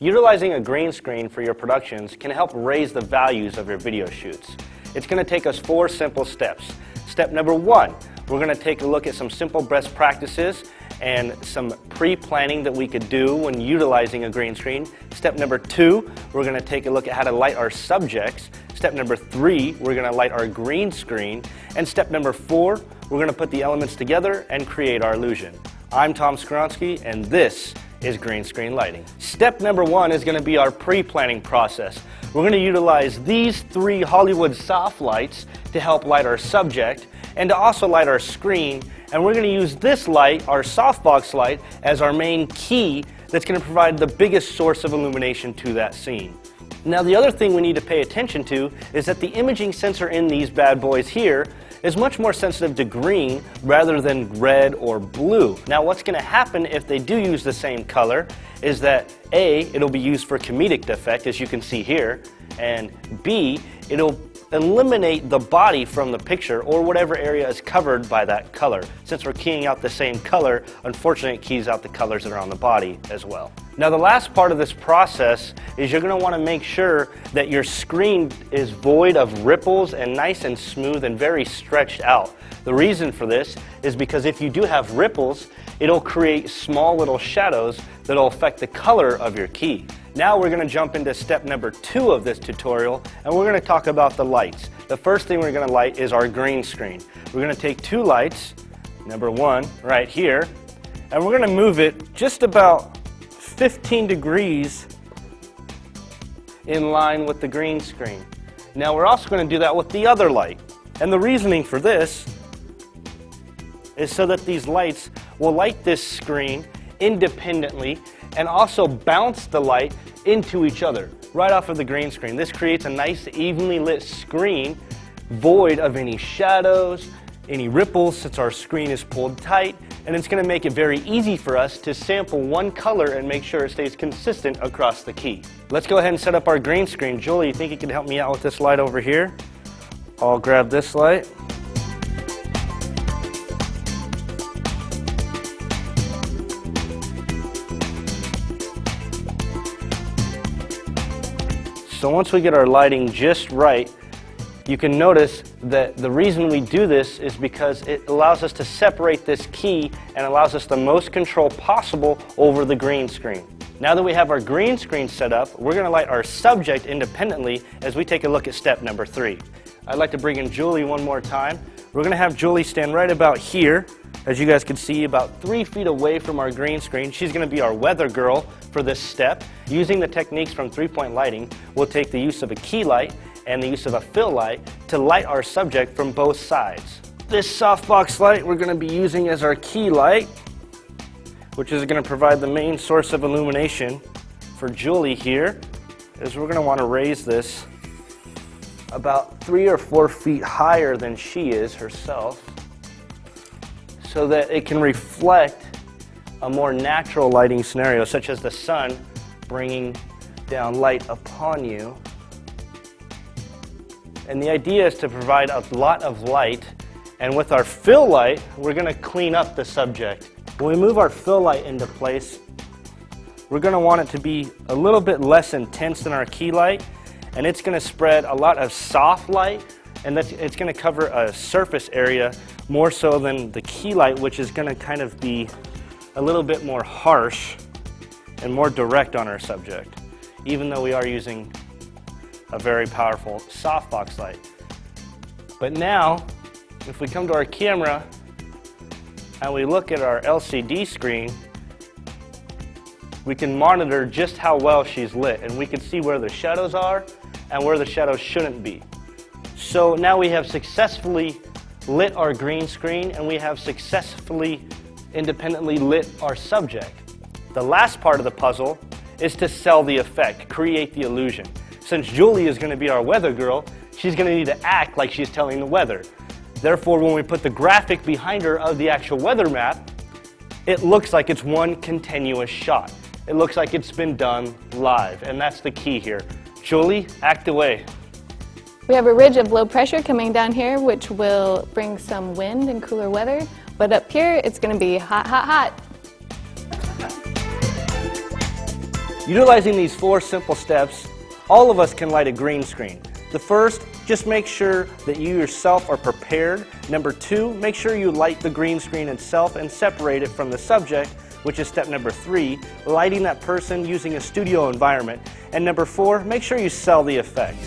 Utilizing a green screen for your productions can help raise the values of your video shoots. It's going to take us 4 simple steps. Step number 1, we're going to take a look at some simple best practices and some pre-planning that we could do when utilizing a green screen. Step number 2, we're going to take a look at how to light our subjects. Step number 3, we're going to light our green screen. And step number 4, we're going to put the elements together and create our illusion. I'm Tom Skronsky, and this is green screen lighting. Step number 1 is going to be our pre-planning process. We're going to utilize these 3 Hollywood soft lights to help light our subject and to also light our screen. And we're going to use this light, our softbox light, as our main key that's going to provide the biggest source of illumination to that scene. Now, the other thing we need to pay attention to is that the imaging sensor in these bad boys here is much more sensitive to green rather than red or blue. Now, what's going to happen if they do use the same color is that A, it'll be used for comedic effect, as you can see here, and B, it'll eliminate the body from the picture or whatever area is covered by that color. Since we're keying out the same color, unfortunately it keys out the colors that are on the body as well. Now, the last part of this process is you're going to want to make sure that your screen is void of ripples and nice and smooth and very stretched out. The reason for this is because if you do have ripples, it'll create small little shadows that'll affect the color of your key. Now we're going to jump into step number 2 of this tutorial, and we're going to talk about the lights. The first thing we're going to light is our green screen. We're going to take 2 lights, number 1 right here, and we're going to move it just about 15 degrees in line with the green screen. Now we're also going to do that with the other light. And the reasoning for this is so that these lights will light this screen independently and also bounce the light into each other right off of the green screen. This creates a nice evenly lit screen void of any shadows, any ripples, since our screen is pulled tight, and it's going to make it very easy for us to sample one color and make sure it stays consistent across the key. Let's go ahead and set up our green screen. Julie, you think you can help me out with this light over here? I'll grab this light. So once we get our lighting just right, you can notice that the reason we do this is because it allows us to separate this key and allows us the most control possible over the green screen. Now that we have our green screen set up, we're going to light our subject independently as we take a look at step number 3. I'd like to bring in Julie one more time. We're going to have Julie stand right about here, as you guys can see, about 3 feet away from our green screen. She's going to be our weather girl for this step. Using the techniques from 3-point lighting, we'll take the use of a key light and the use of a fill light to light our subject from both sides. This softbox light we're going to be using as our key light, which is going to provide the main source of illumination for Julie here, is we're going to want to raise this about 3 or 4 feet higher than she is herself, so that it can reflect a more natural lighting scenario, such as the sun bringing down light upon you. And the idea is to provide a lot of light, and with our fill light, we're going to clean up the subject. When we move our fill light into place, we're going to want it to be a little bit less intense than our key light, and it's going to spread a lot of soft light, and it's going to cover a surface area more so than the key light, which is going to kind of be a little bit more harsh and more direct on our subject, even though we are using a very powerful softbox light. But now, if we come to our camera and we look at our LCD screen, we can monitor just how well she's lit, and we can see where the shadows are and where the shadows shouldn't be. So now we have successfully lit our green screen, and we have successfully independently lit our subject. The last part of the puzzle is to sell the effect, create the illusion. Since Julie is going to be our weather girl, she's going to need to act like she's telling the weather. Therefore, when we put the graphic behind her of the actual weather map, it looks like it's one continuous shot. It looks like it's been done live, and that's the key here. Julie, act away. We have a ridge of low pressure coming down here, which will bring some wind and cooler weather. But up here, it's going to be hot, hot, hot. Utilizing these 4 simple steps, all of us can light a green screen. The first, just make sure that you yourself are prepared. Number 2, make sure you light the green screen itself and separate it from the subject, which is step number 3, lighting that person using a studio environment. And number 4, make sure you sell the effect.